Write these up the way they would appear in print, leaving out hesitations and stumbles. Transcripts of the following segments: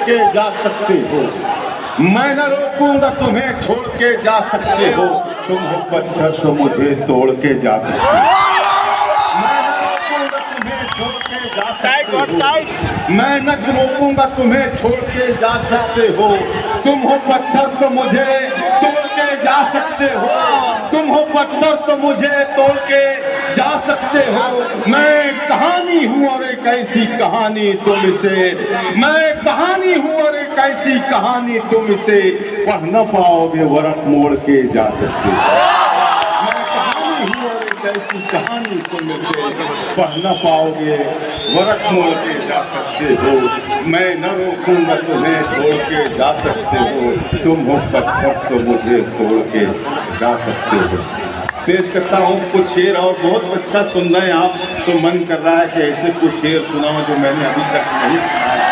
के जा सकते हो, मैं न रोकूंगा तुम्हें छोड़ के जा सकते हो, तुम हो पत्थर तो मुझे तोड़ के जा सकते हो। मैं न रोकूंगा तुम्हें छोड़ के जा सकते हो, मैं न रोकूंगा तुम्हें छोड़ के जा सकते हो, तुम हो पत्थर तो मुझे तोड़ के जा सकते हो, तुम हो पत्थर तो मुझे तोड़ के जा सकते हो। मैं कहानी हूँ और एक ऐसी कहानी तुम इसे, मैं कहानी हूँ और एक ऐसी कहानी तुम इसे पढ़ न पाओगे वरक मोड़ के जा सकते हो। मैं कहानी हूँ और एक ऐसी कहानी तुम इसे पढ़ न पाओगे वरक मोड़ के जा सकते हो, मैं न रोकूंगा तुम्हें छोड़ के जा सकते हो, तुम हो पत्थर तो मुझे तोड़ के जा सकते हो। पेश करता हूँ कुछ शेर और बहुत अच्छा सुन रहे हैं आप, तो मन कर रहा है कि ऐसे कुछ शेर सुनाओ जो मैंने अभी तक नहीं सुना है।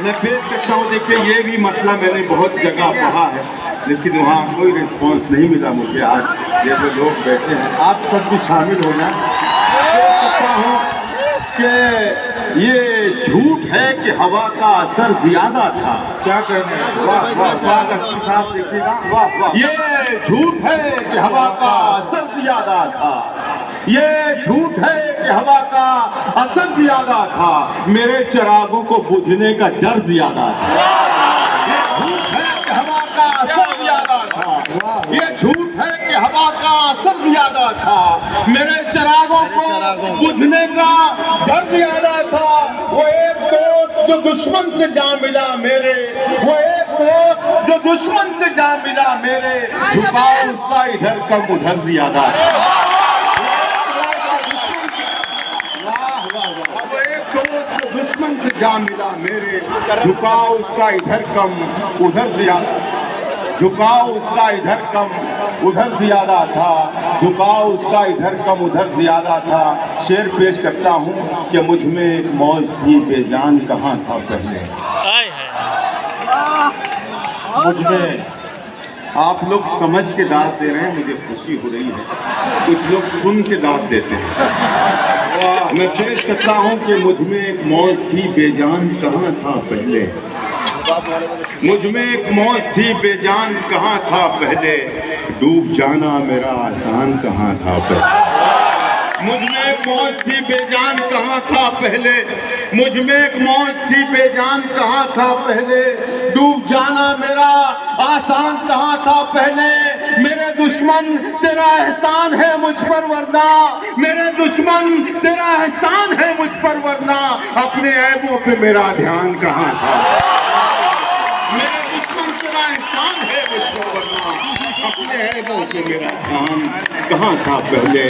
मैं पेश करता हूँ, देखिए ये भी मतलब मैंने बहुत जगह पढ़ा है, लेकिन वहाँ कोई रिस्पॉन्स नहीं मिला मुझे। आज ये जो लोग बैठे हैं आप सब भी शामिल हो जाए। पेश करता हूँ कि ये झूठ है कि हवा का असर ज्यादा था। क्या कहना है? वाह वाह साहब देखिएगा, वाह वाह। ये झूठ है कि हवा का असर ज्यादा था, ये झूठ है कि हवा का असर ज्यादा था, मेरे चिरागों को बुझने का डर ज्यादा था। ये झूठ है कि हवा का असर ज्यादा था, ये झूठ है कि हवा का असर ज्यादा था, मेरे चिरागों को बुझने का डर ज्यादा था। वो एक दोस्त जो दुश्मन से जा मिला मेरे, वो एक दोस्त जो दुश्मन से जा मिला मेरे, झुकाव उसका इधर कम उधर ज्यादा था। वो एक दोस्त जो दुश्मन से जा मिला मेरे, झुकाव उसका इधर कम उधर ज्यादा, झुकाव उसका इधर कम उधर ज्यादा था, झुकाव उसका इधर कम उधर ज्यादा था। शेर पेश करता हूँ कि मुझ में एक मौज थी बेजान कहाँ था पहले। मुझ में आप लोग समझ के दाद दे रहे हैं, मुझे खुशी हो रही है। कुछ लोग सुन के दाद देते हैं। मैं पेश करता हूँ कि मुझ में एक मौज थी बेजान कहाँ था पहले, मुझ में एक मौज थी बेजान कहाँ था पहले, डूब जाना मेरा आसान कहाँ था पहले। मुझ में एक मौज थी बेजान कहाँ था पहले, मुझ में एक मौज थी बेजान कहाँ था पहले, डूब जाना मेरा आसान कहाँ था पहले। मेरे दुश्मन तेरा एहसान है मुझ पर वरना, मेरे दुश्मन तेरा एहसान है मुझ पर वरना, अपने ऐबों पे मेरा ध्यान कहाँ था। मेरे दुश्मन तेरा एहसान है मुझ पर वरना, अपने ऐबों पे मेरा ध्यान कहाँ था पहले।